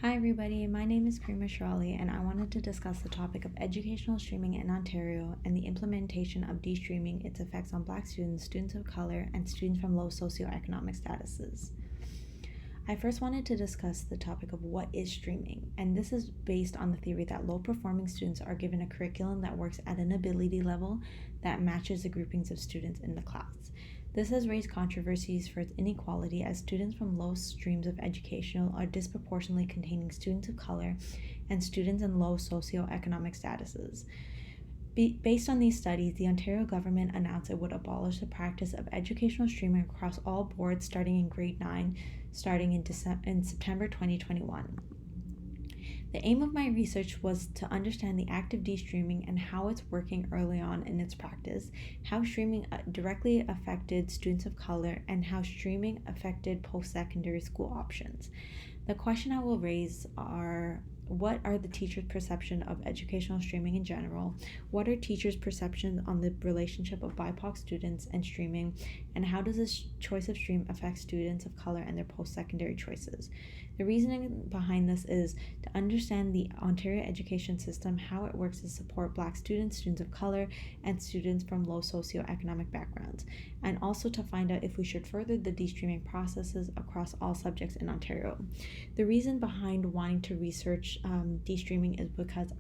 Hi everybody, my name is Karima Shrali and I wanted to discuss the topic of educational streaming in Ontario and the implementation of de-streaming, its effects on Black students, students of color, and students from low socioeconomic statuses. I first wanted to discuss the topic of what is streaming, and this is based on the theory that low-performing students are given a curriculum that works at an ability level that matches the groupings of students in the class. This has raised controversies for its inequality as students from low streams of education are disproportionately containing students of color and students in low socioeconomic statuses. Based on these studies, the Ontario government announced it would abolish the practice of educational streaming across all boards starting in grade 9, starting in September 2021. The aim of my research was to understand the act of de-streaming and how it's working early on in its practice, how streaming directly affected students of color, and how streaming affected post-secondary school options. The question I will raise are: what are the teachers' perception of educational streaming in general? What are teachers' perceptions on the relationship of BIPOC students and streaming? And how does this choice of stream affect students of color and their post-secondary choices? The reasoning behind this is to understand the Ontario education system, how it works to support Black students, students of color, and students from low socioeconomic backgrounds, and also to find out if we should further the de-streaming processes across all subjects in Ontario. The reason behind wanting to research de-streaming is because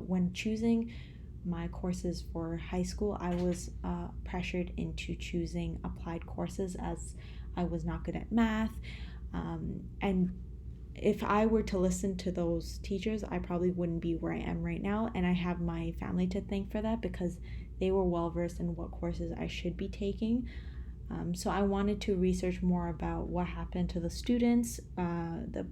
when choosing my courses for high school, I was pressured into choosing applied courses as I was not good at math. And if I were to listen to those teachers, I probably wouldn't be where I am right now. And I have my family to thank for that because they were well versed in what courses I should be taking. So I wanted to research more about what happened to the students, the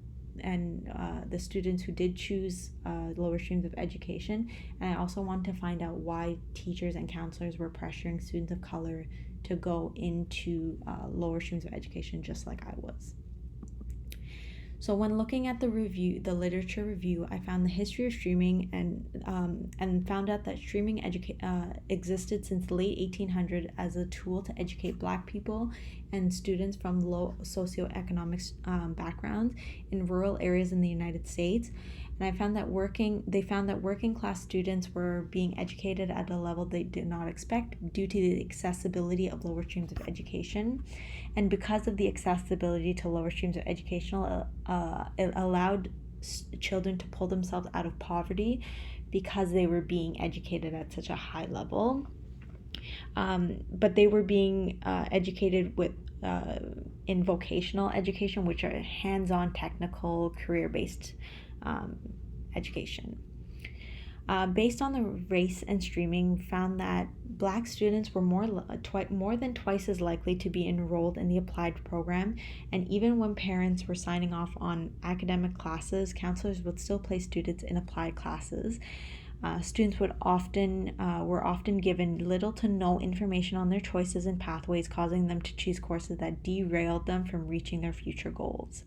students who did choose lower streams of education, and I also wanted to find out why teachers and counselors were pressuring students of color to go into lower streams of education just like I was. So when looking at the literature review, I found the history of streaming and found out that streaming existed since the late 1800s as a tool to educate Black people and students from low socioeconomic backgrounds in rural areas in the United States. And they found that working class students were being educated at a level they did not expect due to the accessibility of lower streams of education. And because of the accessibility to lower streams of education, it allowed children to pull themselves out of poverty because they were being educated at such a high level. But they were being educated in vocational education, which are hands-on, technical, career-based education. Based on the race and streaming, found that Black students were more than twice as likely to be enrolled in the applied program, and even when parents were signing off on academic classes, counselors would still place students in applied classes. Students were often given little to no information on their choices and pathways, causing them to choose courses that derailed them from reaching their future goals.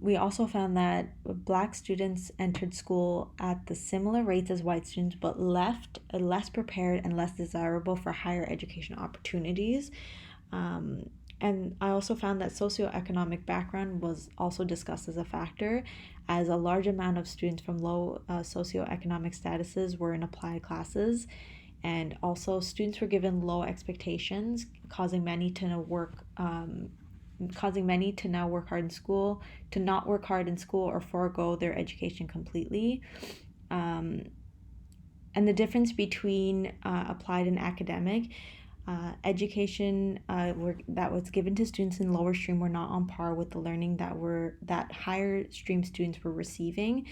We also found that Black students entered school at the similar rates as white students, but left less prepared and less desirable for higher education opportunities. And I also found that socioeconomic background was also discussed as a factor, as a large amount of students from low socioeconomic statuses were in applied classes. And also students were given low expectations, causing many to now work hard in school, to not work hard in school or forego their education completely. And the difference between applied and academic education that was given to students in lower stream were not on par with the learning that higher stream students were receiving.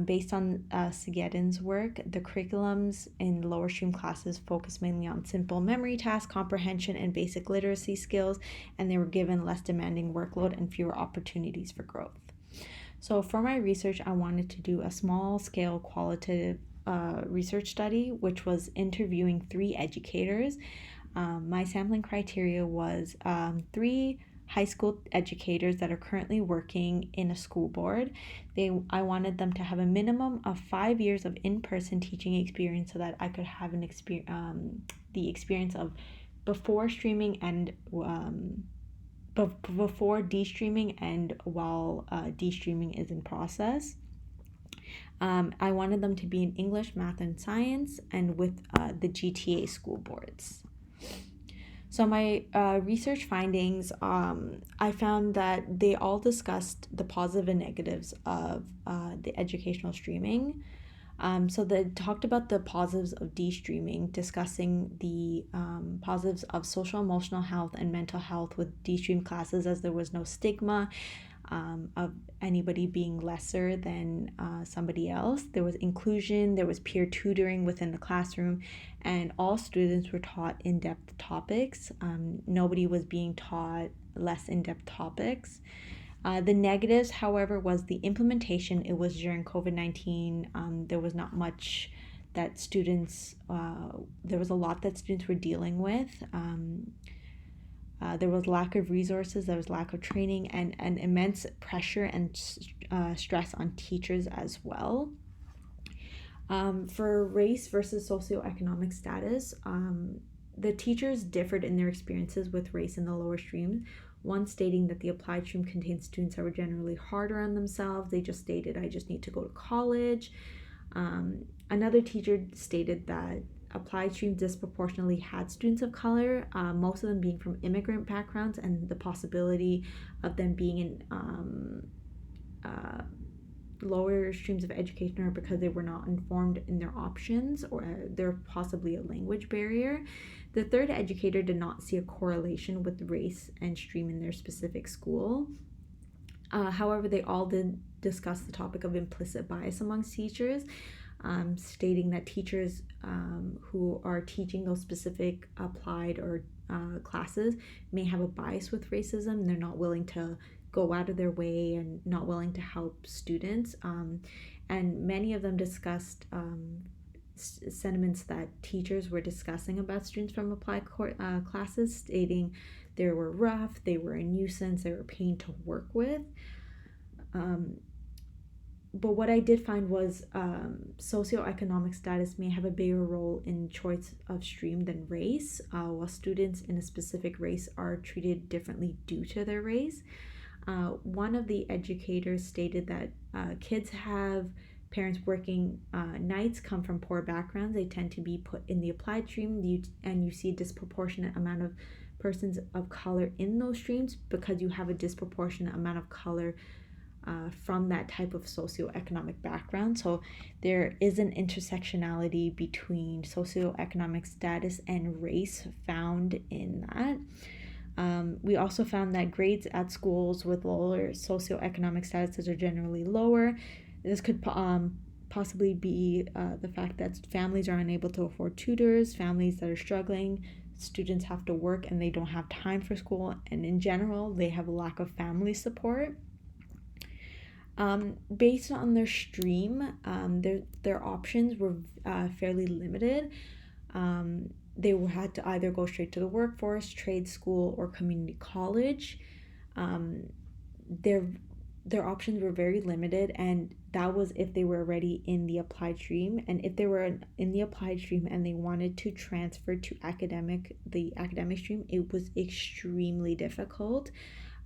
Based on Sigedin's work, the curriculums in lower stream classes focused mainly on simple memory tasks, comprehension, and basic literacy skills, and they were given less demanding workload and fewer opportunities for growth. So for my research, I wanted to do a small-scale qualitative research study, which was interviewing 3 educators. My sampling criteria was 3 high school educators that are currently working in a school board. I wanted them to have a minimum of 5 years of in-person teaching experience so that I could have the experience of before streaming and before de-streaming and while de-streaming is in process. I wanted them to be in English, math, and science, and with the GTA school boards. So my research findings, I found that they all discussed the positive and negatives of the educational streaming. So they talked about the positives of de-streaming, discussing the positives of social emotional health and mental health with de-stream classes, as there was no stigma of anybody being lesser than somebody else. There was inclusion, there was peer tutoring within the classroom, and all students were taught in-depth topics. Nobody was being taught less in-depth topics. The negatives, however, was the implementation. It was during COVID-19. There was not much that students, there was a lot that students were dealing with. There was lack of resources, there was lack of training, and immense pressure and stress on teachers as well. For race versus socioeconomic status, the teachers differed in their experiences with race in the lower streams. One stating that the applied stream contains students that were generally harder on themselves. They just stated, I just need to go to college. Another teacher stated that applied streams disproportionately had students of color, most of them being from immigrant backgrounds, and the possibility of them being in lower streams of education or because they were not informed in their options, or there possibly a language barrier. The third educator did not see a correlation with race and stream in their specific school. However, they all did discuss the topic of implicit bias amongst teachers, stating that teachers who are teaching those specific applied or classes may have a bias with racism. They're not willing to go out of their way and not willing to help students. And many of them discussed sentiments that teachers were discussing about students from applied classes, stating they were rough, they were a nuisance, they were a pain to work with. But what I did find was socioeconomic status may have a bigger role in choice of stream than race, while students in a specific race are treated differently due to their race. One of the educators stated that kids have parents working nights, come from poor backgrounds. They tend to be put in the applied stream, and you see a disproportionate amount of persons of color in those streams because you have a disproportionate amount of color from that type of socioeconomic background. So there is an intersectionality between socioeconomic status and race found in that. We also found that grades at schools with lower socioeconomic statuses are generally lower. This could possibly be the fact that families are unable to afford tutors, families that are struggling, students have to work and they don't have time for school, and in general, they have a lack of family support. Based on their stream, their options were fairly limited. They had to either go straight to the workforce, trade school, or community college. Their options were very limited, and that was if they were already in the applied stream. And if they were in the applied stream and they wanted to transfer to the academic stream, it was extremely difficult,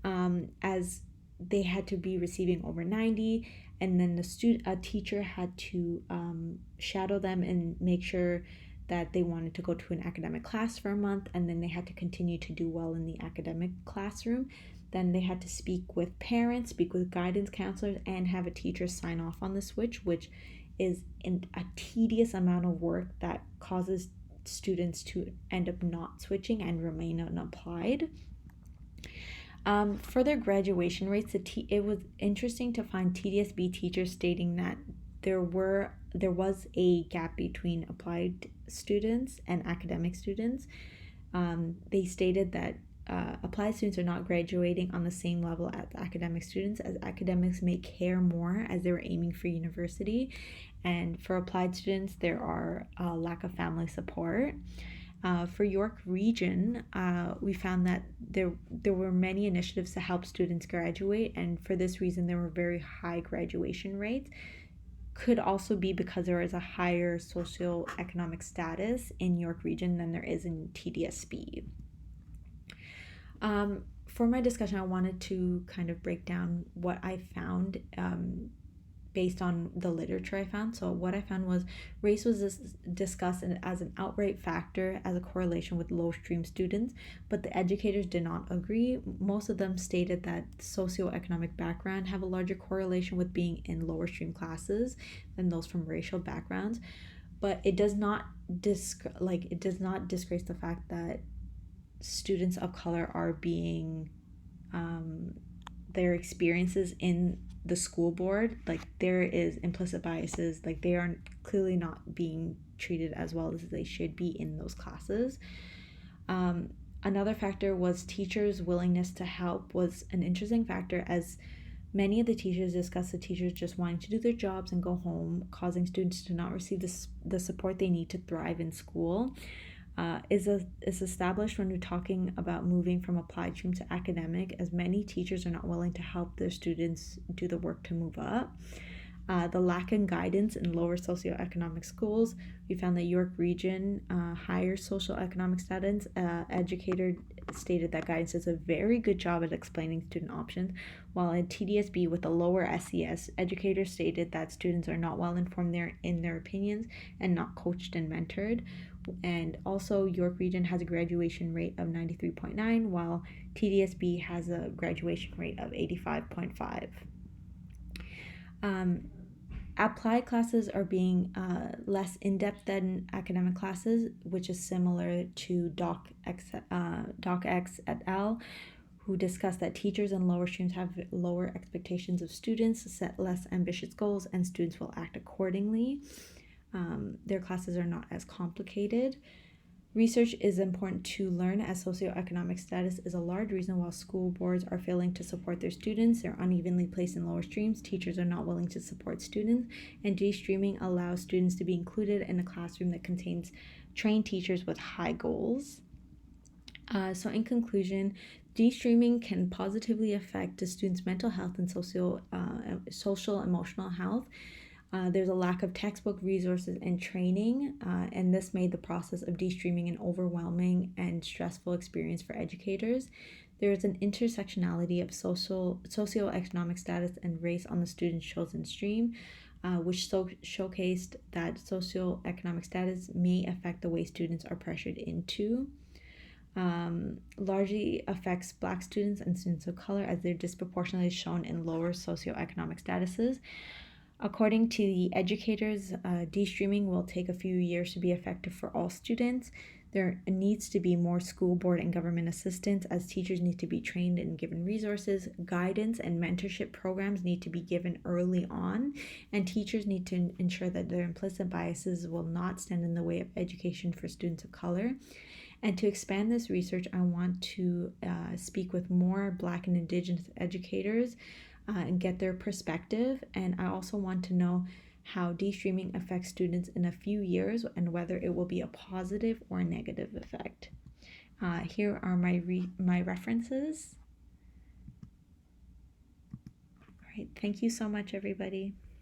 as they had to be receiving over 90, and then a teacher had to shadow them and make sure that they wanted to go to an academic class for a month, and then they had to continue to do well in the academic classroom. Then they had to speak with parents, speak with guidance counselors, and have a teacher sign off on the switch, which is a tedious amount of work that causes students to end up not switching and remain unapplied. For their graduation rates, it was interesting to find TDSB teachers stating that there was a gap between applied students and academic students. They stated that applied students are not graduating on the same level as academic students, as academics may care more as they were aiming for university, and for applied students there are a lack of family support. For York Region, we found that there were many initiatives to help students graduate, and for this reason there were very high graduation rates. Could also be because there is a higher socioeconomic for my discussion, I wanted to kind of break down what I found based on the literature I found. So what I found was race was discussed as an outright factor as a correlation with low stream students, but the educators did not agree. Most of them stated that socioeconomic background have a larger correlation with being in lower stream classes than those from racial backgrounds, but it does not disgrace the fact that students of color are being their experiences in the school board, like there is implicit biases, like they are clearly not being treated as well as they should be in those classes. Another factor was teachers' willingness to help was an interesting factor, as many of the teachers discussed the teachers just wanting to do their jobs and go home, causing students to not receive the support they need to thrive in school. Is established when we're talking about moving from applied stream to academic, as many teachers are not willing to help their students do the work to move up. The lack of guidance in lower socioeconomic schools. We found that York Region, higher socioeconomic status, educator stated that guidance does a very good job at explaining student options, while in TDSB with a lower SES, educators stated that students are not well informed in their opinions and not coached and mentored. And also York Region has a graduation rate of 93.9, while TDSB has a graduation rate of 85.5. Applied classes are being less in-depth than academic classes, which is similar to Doc X et al., who discussed that teachers in lower streams have lower expectations of students, set less ambitious goals, and students will act accordingly. Their classes are not as complicated. Research is important to learn, as socioeconomic status is a large reason why school boards are failing to support their students. They're unevenly placed in lower streams. Teachers are not willing to support students, and de-streaming allows students to be included in a classroom that contains trained teachers with high goals. So in conclusion, de-streaming can positively affect the students' mental health and social emotional health. There's a lack of textbook resources and training, and this made the process of de-streaming an overwhelming and stressful experience for educators. There is an intersectionality of socioeconomic status and race on the student's chosen stream, which showcased that socioeconomic status may affect the way students are pressured into. Largely affects Black students and students of color, as they're disproportionately shown in lower socioeconomic statuses. According to the educators, de-streaming will take a few years to be effective for all students. There needs to be more school board and government assistance, as teachers need to be trained and given resources. Guidance and mentorship programs need to be given early on, and teachers need to ensure that their implicit biases will not stand in the way of education for students of color. And to expand this research, I want to speak with more Black and Indigenous educators and get their perspective. And I also want to know how de-streaming affects students in a few years and whether it will be a positive or a negative effect. Here are my references. All right, thank you so much, everybody.